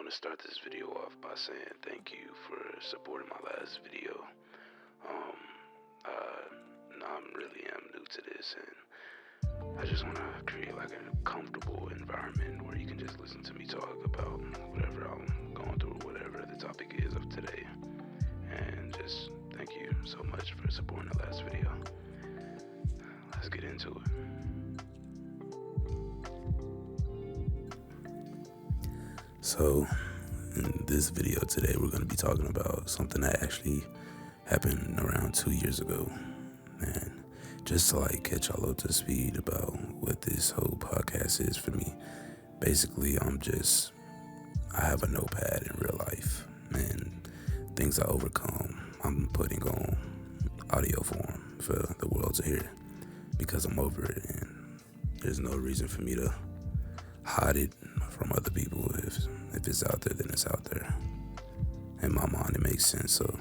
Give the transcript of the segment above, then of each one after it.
to start this video off by saying thank you for supporting my last video. I really am new to this, and I just want to create like a comfortable environment where you can just listen to me talk about whatever I'm going through, whatever the topic is of today. And just thank you so much for supporting the last video. Let's get into it. So, in this video today, we're going to be talking about something that actually happened around 2 years ago. And just to like catch y'all up to speed about what this whole podcast is for me, basically I have a notepad in real life, and things I overcome, I'm putting on audio form for the world to hear because I'm over it, and there's no reason for me to hide it from other people. If it's out there, then it's out there. In my mind, it makes sense. So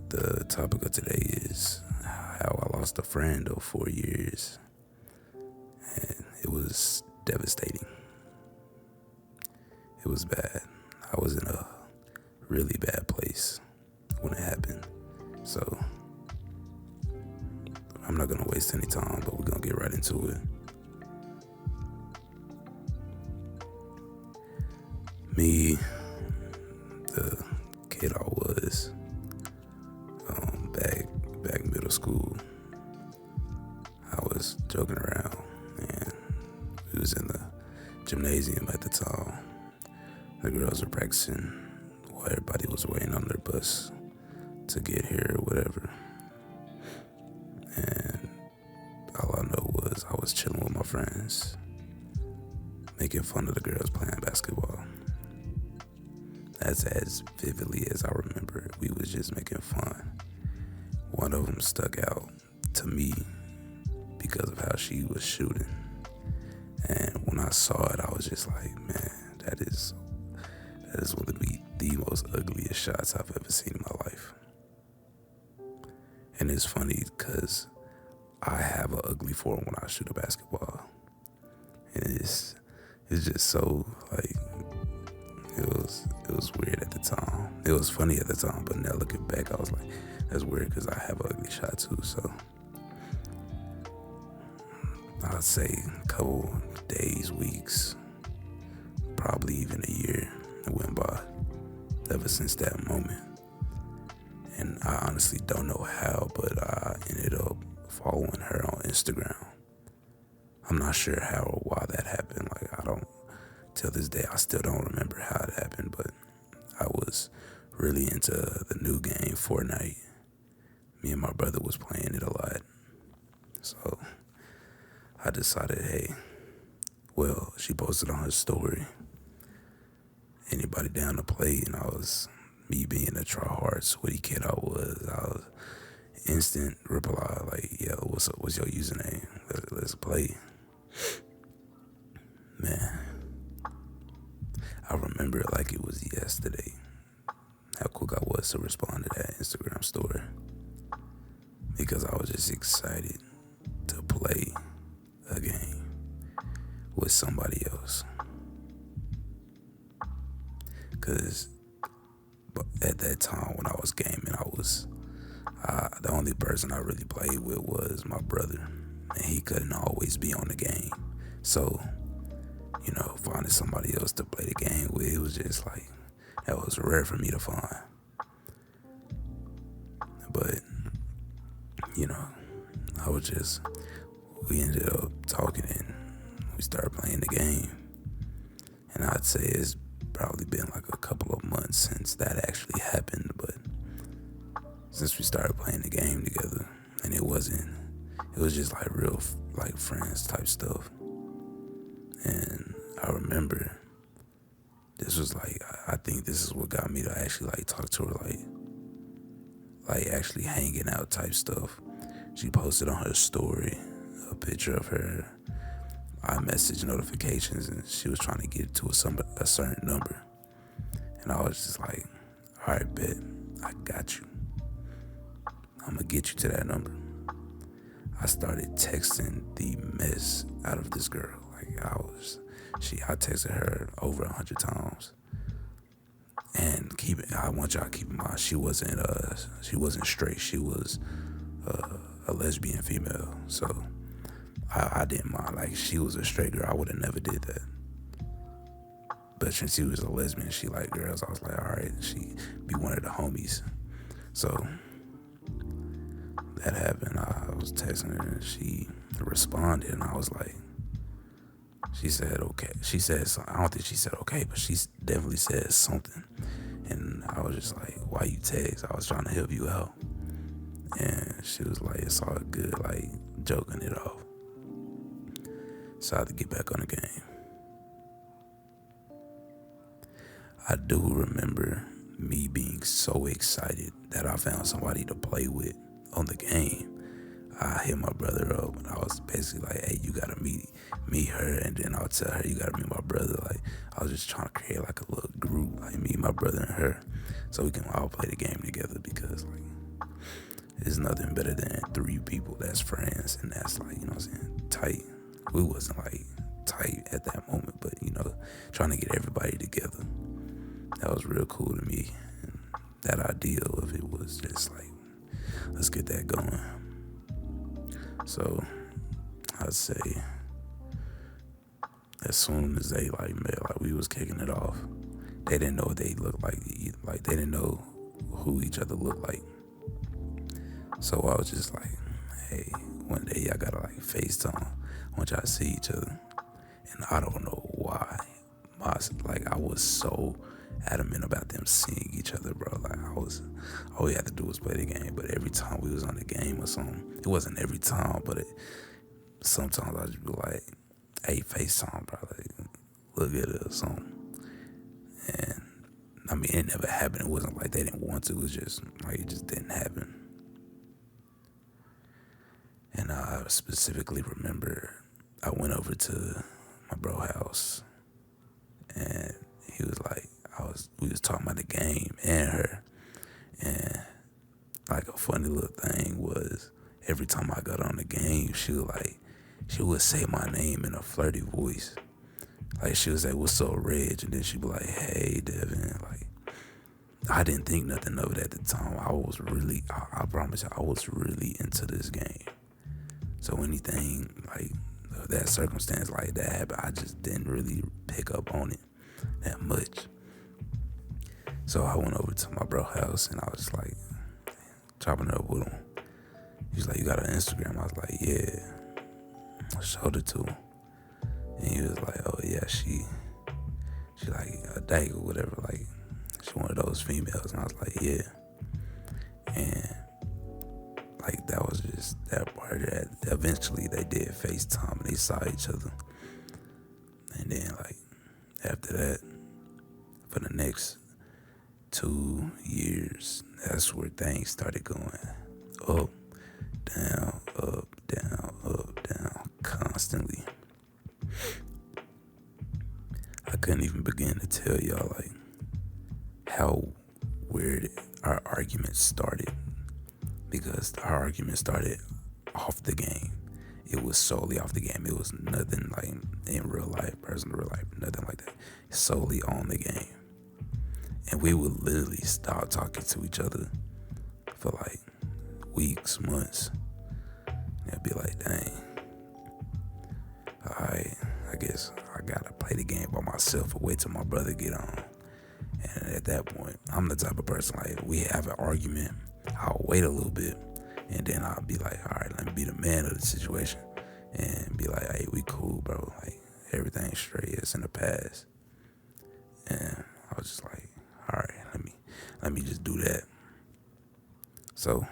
the topic of today is how I lost a friend of 4 years, and it was devastating. It was bad. I was in a really bad place when it happened. So I'm not gonna waste any time, but we're gonna get right into it. Me, the kid I was, back in middle school, I was joking around, and we was in the gymnasium at the time. The girls were practicing while everybody was waiting on their bus to get here or whatever. And all I know was I was chilling with my friends, making fun of the girls playing basketball. That's as vividly as I remember. We was just making fun. One of them stuck out to me because of how she was shooting. And when I saw it, I was just like, man, that is one of the most ugliest shots I've ever seen in my life. And it's funny because I have an ugly form when I shoot a basketball. And it's just so like, it was weird at the time. It was funny at the time, but now looking back, I was like, that's weird because I have an ugly shot too. So I'd say a couple days, weeks, probably even a year went by ever since that moment. And I honestly don't know how, but I ended up following her on Instagram. I'm not sure how or why that happened. Till this day, I still don't remember how it happened, but I was really into the new game, Fortnite. Me and my brother was playing it a lot. So I decided, hey, well, she posted on her story, anybody down to play? And me being a try-hard, sweaty kid I was instant reply, like, yeah, what's up, what's your username? Let's play. Man, I remember it like it was yesterday, how quick I was to respond to that Instagram story, because I was just excited to play a game with somebody else. Because at that time when I was gaming, the only person I really played with was my brother, and he couldn't always be on the game. So, finding somebody else to play the game with, it was just like, that was rare for me to find. But, we ended up talking, and we started playing the game. And I'd say it's probably been like a couple of months since that actually happened, but since we started playing the game together, and it was just like real like friends type stuff. And I remember this was like, I think this is what got me to actually like talk to her, like actually hanging out type stuff. She posted on her story a picture of her iMessage notifications, and she was trying to get to a certain number. And I was just like, all right, bet, I got you. I'm gonna get you to that number. I started texting the mess out of this girl. Like, I was I texted her over 100 times. And I want y'all to keep in mind, she wasn't straight. She was a lesbian female. So I didn't mind. Like, she was a straight girl, I would have never did that. But since she was a lesbian, she liked girls, I was like, all right, she be one of the homies. So that happened. I was texting her and she responded, and I was like, she said okay. She said something. I don't think she said okay, but she definitely said something. And I was just like, why you text? I was trying to help you out. And she was like, it's all good, like joking it off. So I had to get back on the game. I do remember me being so excited that I found somebody to play with on the game. I hit my brother up and I was basically like, hey, you gotta meet her, and then I'll tell her you gotta meet my brother. Like, I was just trying to create like a little group, like me, my brother, and her, so we can all play the game together, because like there's nothing better than 3 people that's friends and that's like, you know what I'm saying, tight. We wasn't like tight at that moment, but you know, trying to get everybody together, that was real cool to me. And that idea of it was just like, let's get that going. So I'd say as soon as they like met, like we was kicking it off, they didn't know what they looked like. Like, they didn't know who each other looked like. So I was just like, hey, one day y'all gotta like FaceTime. I want y'all to see each other. And I don't know why. I was so adamant about them seeing each other, bro. Like, all we had to do was play the game. But every time we was on the game or something, it wasn't every time, but sometimes I'd just be like, hey, FaceTime, bro. Like, look at it or something. And I mean, it never happened. It wasn't like they didn't want to. It was just like, it just didn't happen. And I specifically remember I went over to my bro house, and he was like, we was talking about the game and her. And like, a funny little thing was, every time I got on the game, she would say my name in a flirty voice. Like, she would say, what's up, Reg? And then she'd be like, hey, Devin. Like, I didn't think nothing of it at the time. I promise you, I was really into this game. So anything like that circumstance like that happened, I just didn't really pick up on it that much. So I went over to my bro house and I was like chopping it up with him. He was like, you got an Instagram? I was like, yeah. I showed it to him. And he was like, oh yeah, she like a dyke or whatever, like she one of those females. And I was like, yeah. And like, that was just that part that eventually they did FaceTime and they saw each other. And then like after that, for the next 2 years, that's where things started going up, down, constantly. I couldn't even begin to tell y'all like how weird our argument started, because our argument started off the game. It was solely off the game. It was nothing like in real life, personal real life, nothing like that. Solely on the game. And we would literally stop talking to each other for like weeks, months. And I'd be like, dang, alright, I guess I gotta play the game by myself or wait till my brother get on. And at that point, I'm the type of person, like, we have an argument, I'll wait a little bit, and then I'll be like, all right, let me be the man of the situation and be like, hey, we cool, bro. Like, everything's straight. It's in the past. And I was just like, all right, let me just do that. So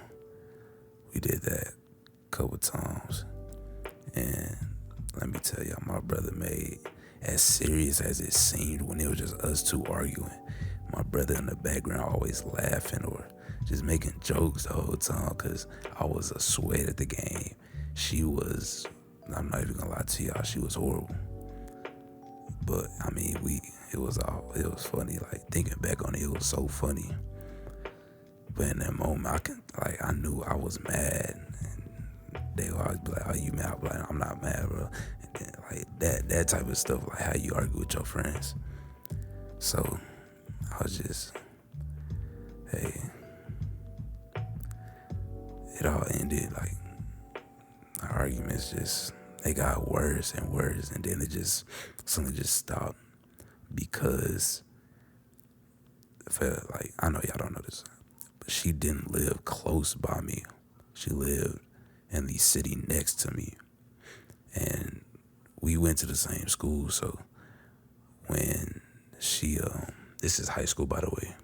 we did that a couple times. And let me tell y'all, my brother made, as serious as it seemed when it was just us two arguing, my brother in the background always laughing or just making jokes the whole time, because I was a sweat at the game. She was, I'm not even gonna lie to y'all, she was horrible. But I mean, it was funny. Like, thinking back on it, it was so funny. But in that moment, I knew I was mad. And they would always be like, "Are you mad?" I'd be like, "I'm not mad, bro." And like that type of stuff, like how you argue with your friends. So I was just, hey, it all ended like our arguments just, they got worse and worse, and then something just stopped because like, I know y'all don't know this, but she didn't live close by me. She lived in the city next to me, and we went to the same school. So when she, this is high school, by the way,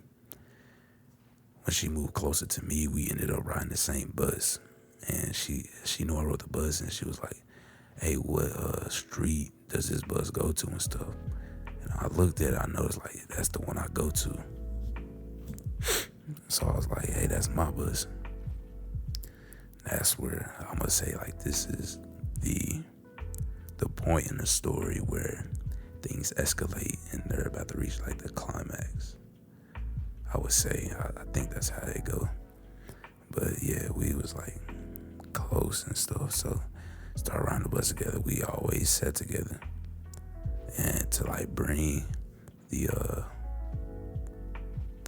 when she moved closer to me, we ended up riding the same bus. And she knew I rode the bus, and she was like, hey, what street does this bus go to and stuff? And I looked at it, I noticed, like, that's the one I go to. So I was like, hey, that's my bus. That's where I'm gonna say, like, this is the point in the story where things escalate and they're about to reach, like, the climax. I would say, I think that's how they go. But yeah, we was like close and stuff, so started riding the bus together. We always sat together, and to like bring the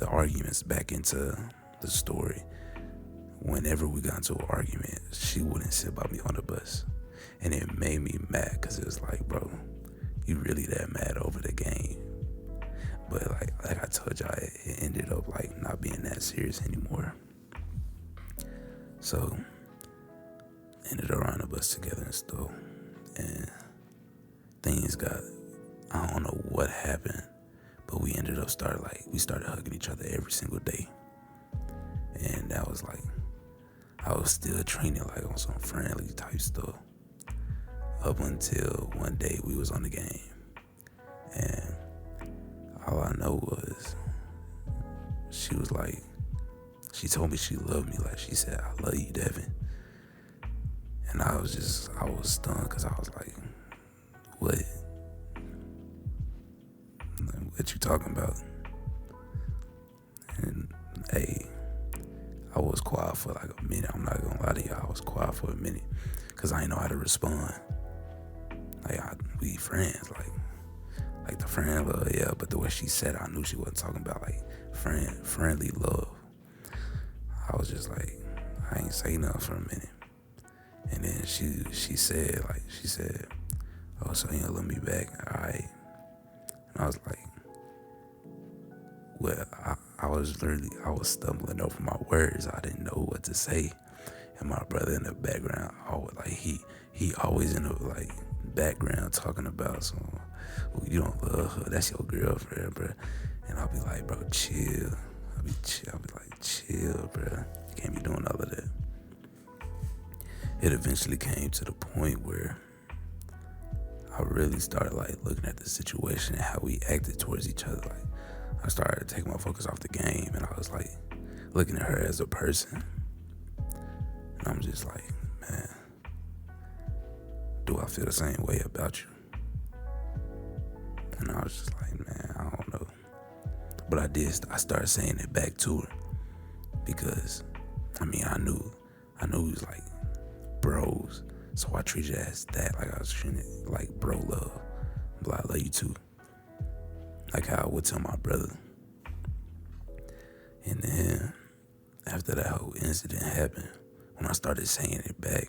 arguments back into the story, whenever we got into an argument, she wouldn't sit by me on the bus, and it made me mad because it was like, bro, you really that mad over the game? But like I told y'all, it ended up like not being that serious anymore. So ended up riding the bus together and stuff, and things got, I don't know what happened, but we ended up started hugging each other every single day. And that was like, I was still training like on some friendly type stuff up until one day we was on the game, and all I know was she was like, she told me she loved me. Like, she said, I love you, Devin. And I was stunned because I was like, what? What you talking about? And hey, I was quiet for like a minute. I'm not gonna lie to y'all. I was quiet for a minute because I didn't know how to respond. Like, we friends, like the friend love, yeah. But the way she said it, I knew she wasn't talking about like friendly love. I was just like, I ain't say nothing for a minute. And then she said, oh, so you gonna love me back? All right. And I was like, well, I was stumbling over my words. I didn't know what to say. And my brother in the background, he always in the like background talking about some, oh, you don't love her, that's your girlfriend, bro. And I'll be like, bro, chill. I'll be like, chill, bro. You can't be doing all of that. It eventually came to the point where I really started like looking at the situation and how we acted towards each other. Like, I started to take my focus off the game, and I was like looking at her as a person. And I'm just like, man, do I feel the same way about you? And I was just like, man, I don't know. But I started saying it back to her because, I mean, I knew it was like bros. So I treated it as that, like I was treating it like bro love. But I love you too. Like how I would tell my brother. And then after that whole incident happened, when I started saying it back,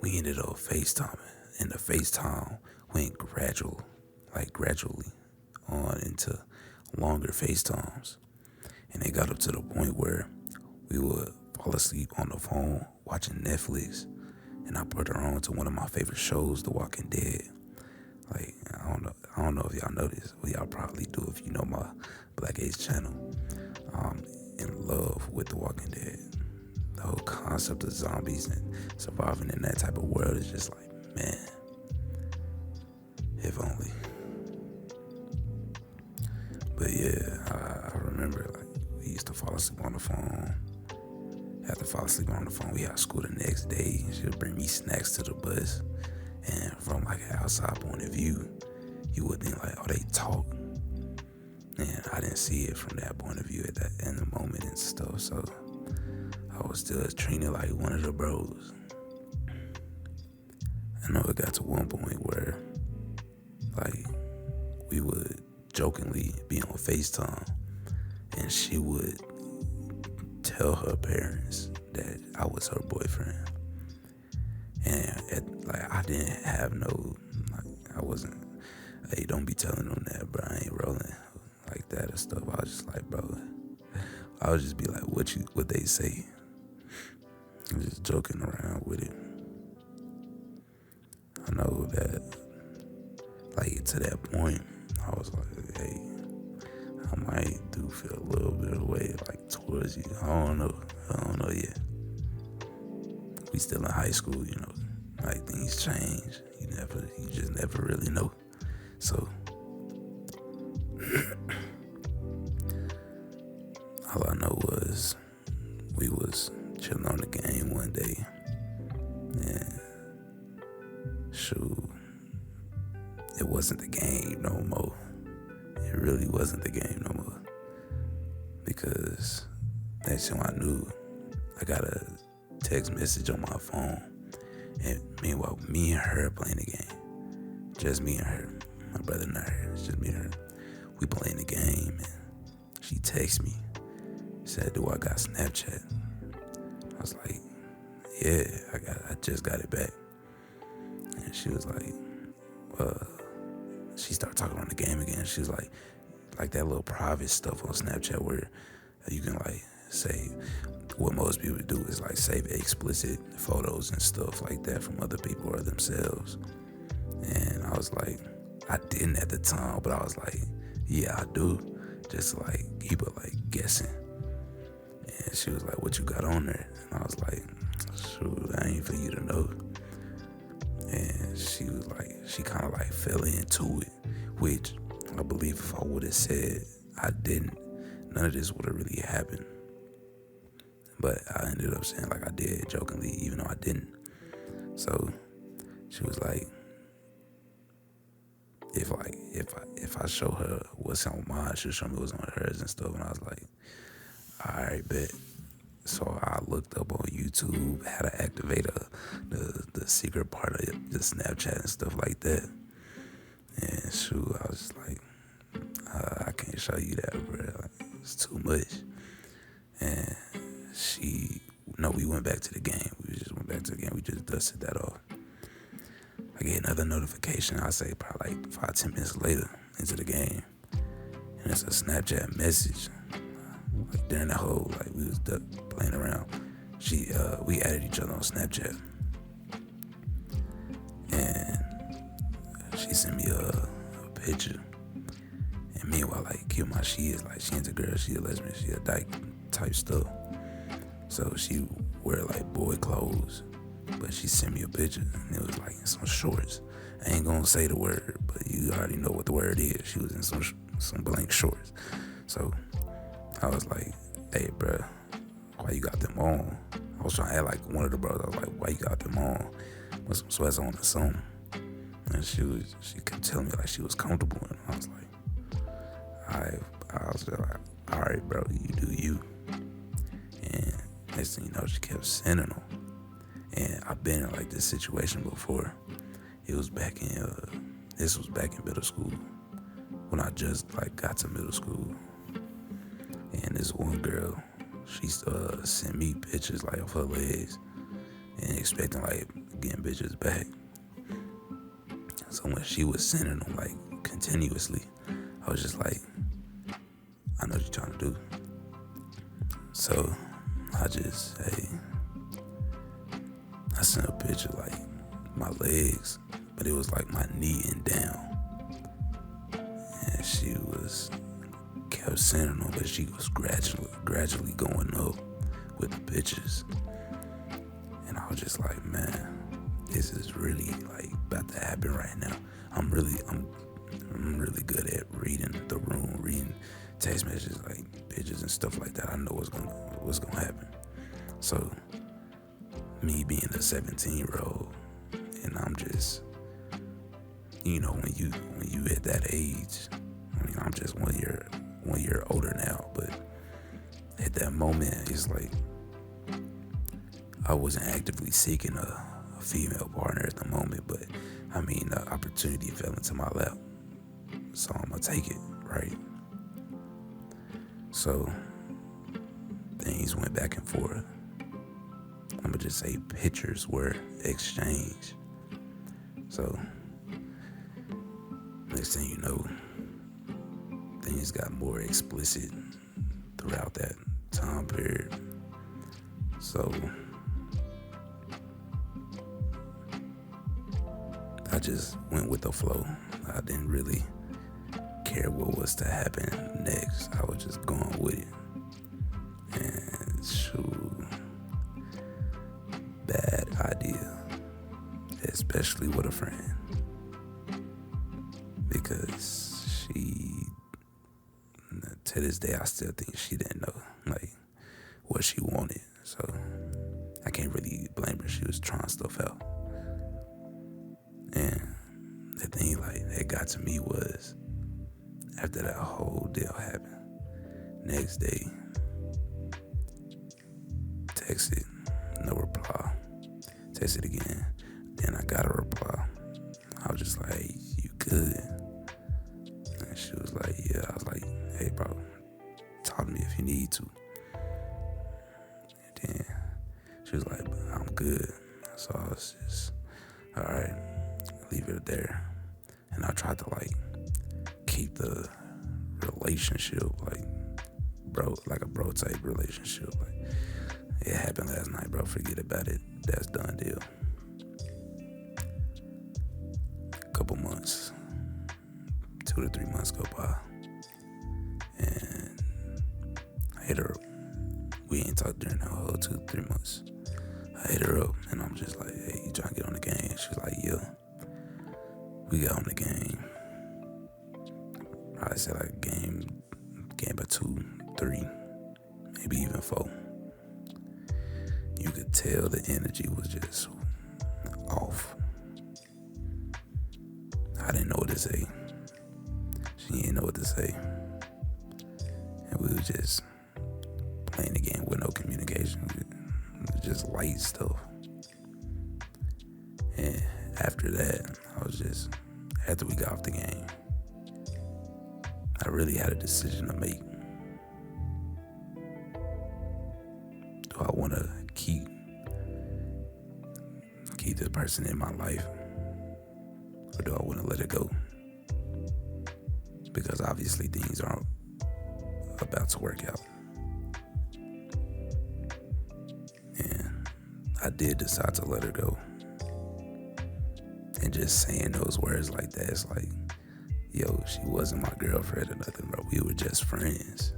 we ended up FaceTiming. And the FaceTime went gradually on into longer FaceTimes. And it got up to the point where we would fall asleep on the phone watching Netflix. And I put her on to one of my favorite shows, The Walking Dead. Like, I don't know if y'all know this, but y'all probably do if you know my Black Age channel. I'm in love with The Walking Dead. The whole concept of zombies and surviving in that type of world is just like, man, if only. But yeah, I remember like we used to fall asleep on the phone. After fall asleep on the phone, we had school the next day. She would bring me snacks to the bus. And from like an outside point of view, you would think like, oh, they talk. And I didn't see it from that point of view in the moment and stuff. So I was still treated like one of the bros. I know it got to one point where, like, we would jokingly be on FaceTime, and she would tell her parents that I was her boyfriend. And I didn't have no, I wasn't, hey, don't be telling them that, bro. I ain't rolling like that and stuff. I was just like, bro, I would just be like, what they say. I'm just joking around with it. I know that, to that point, I was like, hey, I might do feel a little bit of way, towards you. I don't know yet. We still in high school, things change. You just never really know. So, all I know was we was chilling on the game one day, and shoot, it wasn't the game no more. It really wasn't the game no more. Because next thing I knew, I got a text message on my phone. And meanwhile, me and her playing the game. Just me and her. My brother not her. It's just me and her. We playing the game, and she texted me. Said, do I got Snapchat? I was like, yeah, I just got it back. And she was like, she started talking on the game again. She was like that little private stuff on Snapchat where you can say, what most people do is save explicit photos and stuff like that from other people or themselves. And I was like, I didn't at the time, but I was like, yeah, I do. Just keep it guessing. And she was like, what you got on there? And I was like, shoot, that ain't for you to know. And she was she kind of fell into it, which I believe if I would have said I didn't, none of this would have really happened. But I ended up saying I did jokingly, even though I didn't. So she was like, if I show her what's on mine, she'll show me what's on hers and stuff. And I was like, all right, bet. So I looked up on YouTube how to activate the secret part of the Snapchat and stuff like that. And shoot, I was just like, I can't show you that, bro. It's too much. And we went back to the game. We just went back to the game. We just dusted that off. I get another notification. I say probably 5-10 minutes later into the game, and it's a Snapchat message. During the whole we was playing around, we added each other on Snapchat, and she sent me a picture. And meanwhile, she is she into girls, she a lesbian, she a dyke type stuff. So she wear boy clothes, but she sent me a picture, and it was in some shorts. I ain't gonna say the word, but you already know what the word is. She was in some blank shorts. So I was like, hey, bro, why you got them on? I was trying to act like one of the brothers. I was like, why you got them on? With some sweats on or something. And she kept telling me she was comfortable. And I was like, I was just like, all right, bro, you do you. And next thing you know, she kept sending them. And I've been in this situation before. It was back in, this was back in middle school, when I just got to middle school. And this one girl, she sent me pictures of her legs and expecting getting bitches back. So when she was sending them continuously, I was just like, I know what you're trying to do. So I just, I sent a picture my legs, but it was my knee and down. And she kept sending them, but she was gradually going up with the pictures. And I was just like, man, this is really about to happen right now. I'm really good at reading the room, reading text messages, pictures and stuff like that. I know what's gonna happen. So me being a 17-year-old, and I'm just, when you at that age, I'm just 1 year older now, but at that moment, it's I wasn't actively seeking a female partner at the moment, but I mean, the opportunity fell into my lap, so I'm gonna take it, right? So things went back and forth. I'm gonna just say pictures were exchanged. So next thing you know, things got more explicit throughout that time period. So I just went with the flow. I didn't really care what was to happen next. I was just going with it. And shoot, bad idea, especially with a friend, because to this day, I still think she didn't know like what she wanted. So I can't really blame her. She was trying stuff out. And the thing like that got to me was after that whole deal happened, next day, texted, no reply. Texted again. Then I got a reply. I was just like, you good? And she was like, yeah. I was like, hey bro, talk to me if you need to. And then she was like, I'm good. So I was just, all right, leave it there. And I tried to like keep the relationship like a bro type relationship. Like, it happened last night, bro. Forget about it. That's done deal. A couple months, 2 to 3 months go by, and I hit her up. We ain't talked during the whole 2 to 3 months. I hit her up, and I'm just like, hey, you trying to get on the game? She's like, yeah. We got on the game. I said like game by 2, 3, maybe even 4. You could tell the energy was just off. I didn't know what to say. She didn't know what to say. And we were just playing the game with no communication. It was just light stuff. And after that, after we got off the game, I really had a decision to make. Do I want to keep this person in my life, or do I want to let it go? Because obviously things aren't about to work out. And I did decide to let her go. And just saying those words like that, it's like, yo, she wasn't my girlfriend or nothing, bro. We were just friends.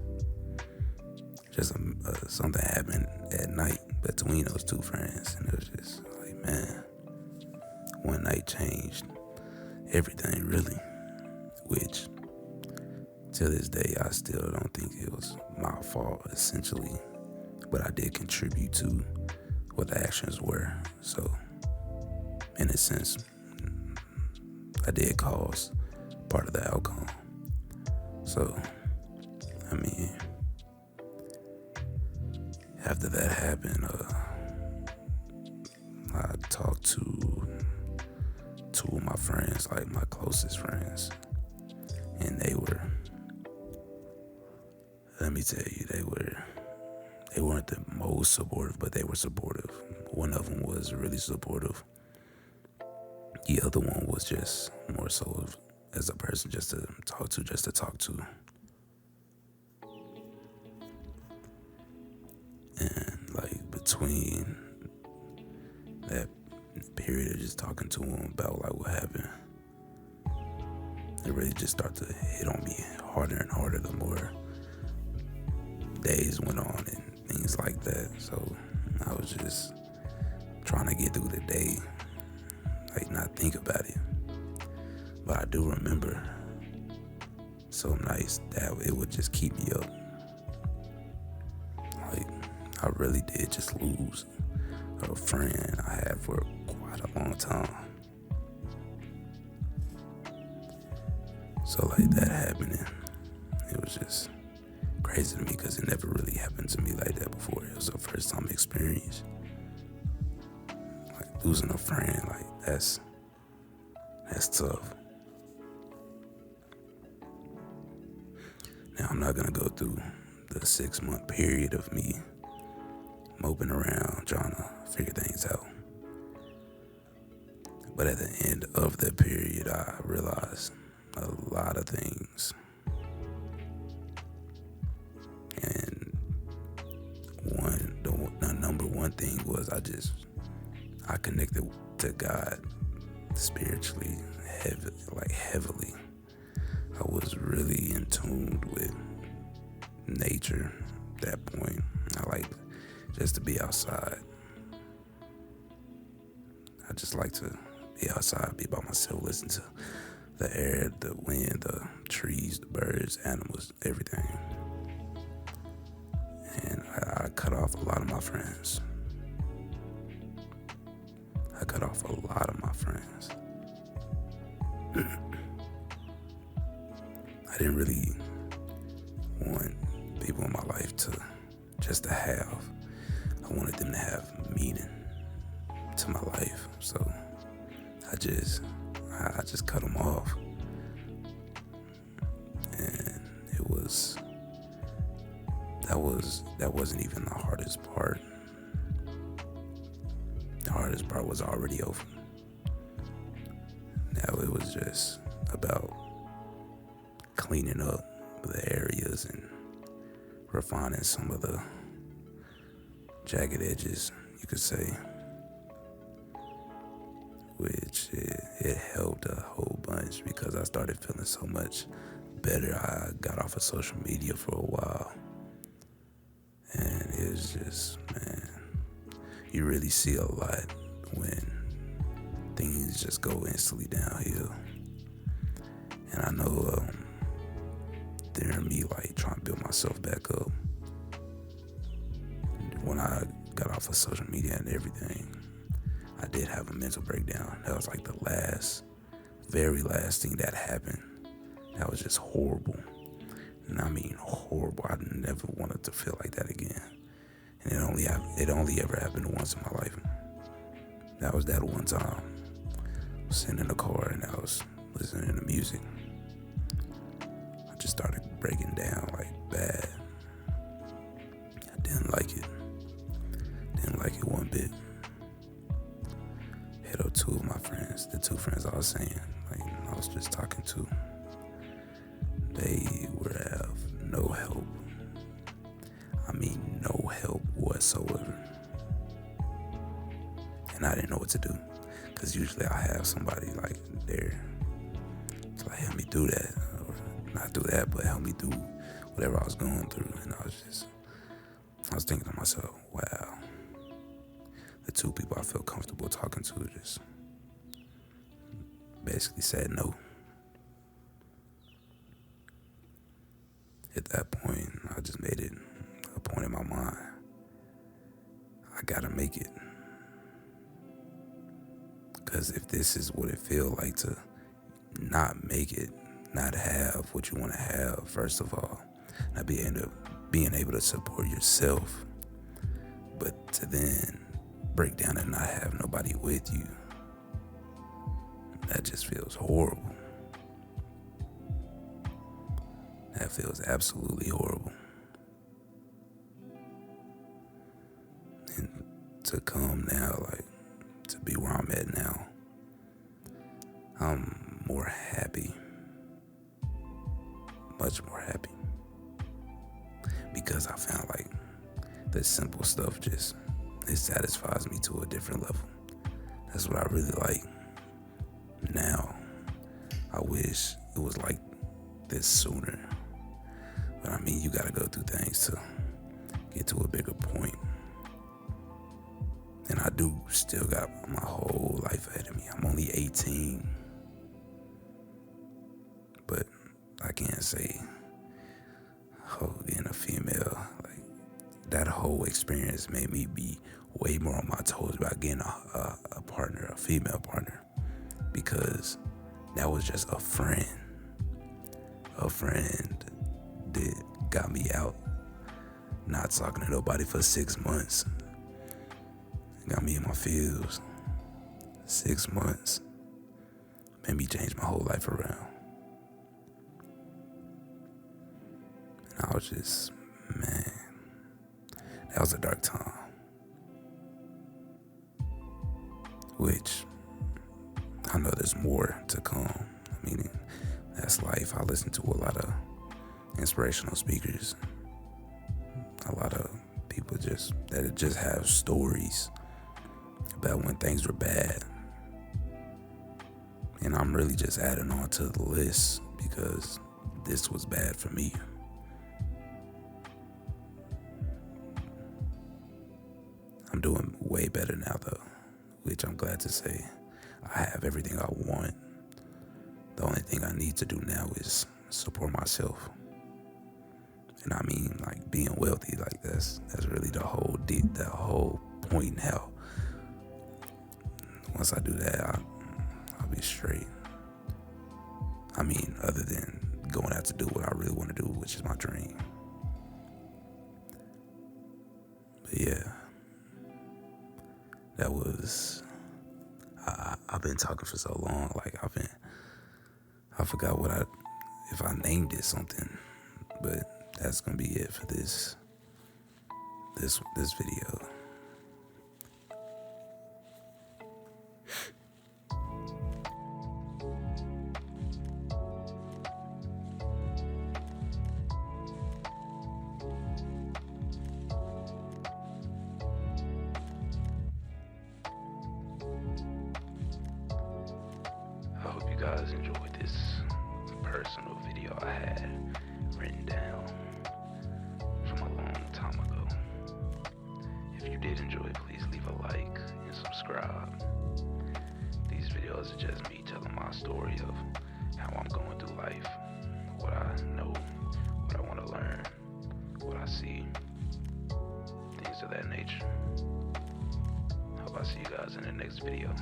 Just something happened at night between those two friends, and it was just like, man, one night changed everything, really. Which, to this day, I still don't think it was my fault, essentially, but I did contribute to what the actions were. So, in a sense, I did cause part of the outcome. So, I mean, after that happened, I talked to 2 of my friends, like my closest friends, and they were, let me tell you, they weren't the most supportive, but they were supportive. One of them was really supportive. The other one was just more so as a person just to talk to. And like between that period of just talking to him about like what happened, it really just started to hit on me harder and harder the more days went on and things like that. So I was just trying to get through the day, like not think about it. But I do remember some nights that it would just keep me up. Like, I really did just lose a friend I had for quite a long time. So like that happening, it was just crazy to me because it never really happened to me like that before. It was a first time experience. Like losing a friend, like that's tough. Now I'm not gonna go through the 6-month period of me moping around trying to figure things out. But at the end of that period, I realized a lot of things. And the number one thing was I connected to God spiritually, heavily. I was really in tune with nature at that point. I liked just to be outside. I just like to be outside, be by myself, listen to the air, the wind, the trees, the birds, animals, everything. And I cut off a lot of my friends. I didn't really want people in my life to have. I wanted them to have meaning to my life. So I just cut them off. And that wasn't even the hardest part. The hardest part was already over. Now it was just about cleaning up the areas and refining some of the jagged edges, you could say, which it helped a whole bunch because I started feeling so much better. I got off of social media for a while, and it was just, man, you really see a lot when things just go instantly downhill. And I know during me like trying to build myself back up, when I got off of social media and everything, I did have a mental breakdown. That was like the very last thing that happened. That was just horrible. And I mean horrible. I never wanted to feel like that again. And it only ever happened once in my life. That was that one time. I was sitting in the car and I was listening to music. I just started breaking down like bad. I didn't like it. Didn't like it one bit. Hit up two of my friends, the two friends I was saying, like I was just talking to. They would have no help. I mean, no help whatsoever. And I didn't know what to do. Because usually I have somebody like there to like help me do that. Or not do that, but help me do whatever I was going through. And I was thinking to myself, wow. The two people I felt comfortable talking to just basically said no. At that point, I just made it a point in my mind. I gotta make it. Because if this is what it feels like to not make it, not have what you want to have, first of all, not being able to support yourself, but to then break down and not have nobody with you, that just feels horrible. That feels absolutely horrible. And to come now, like, to be where I'm at now, I'm more happy. Much more happy. Because I found like the simple stuff it satisfies me to a different level. That's what I really like. Now, I wish it was like this sooner. But I mean, you gotta go through things to get to a bigger point. And I do still got my whole life ahead of me. I'm only 18. But I can't say, being a female, like, that whole experience made me be way more on my toes about getting a partner, a female partner. Because that was just a friend. A friend that got me out, not talking to nobody for 6 months. Got me in my feels. 6 months made me change my whole life around. And I was just, man, that was a dark time. Which I know there's more to come. I mean, that's life. I listen to a lot of inspirational speakers, a lot of people that just have stories about when things were bad. And I'm really just adding on to the list because this was bad for me. I'm doing way better now though, which I'm glad to say. I have everything I want. The only thing I need to do now is support myself. And I mean, like, being wealthy, like that's really the whole point now. Once I do that, I'll be straight. I mean, other than going out to do what I really want to do, which is my dream. But yeah, that was, I've been talking for so long, like I forgot if I named it something, but that's gonna be it for this video. I hope you guys enjoyed this personal video I had written down from a long time ago. If you did enjoy, please leave a like and subscribe. These videos are just me telling my story of how I'm going through life, what I know, what I want to learn, what I see, things of that nature. Hope I see you guys in the next video.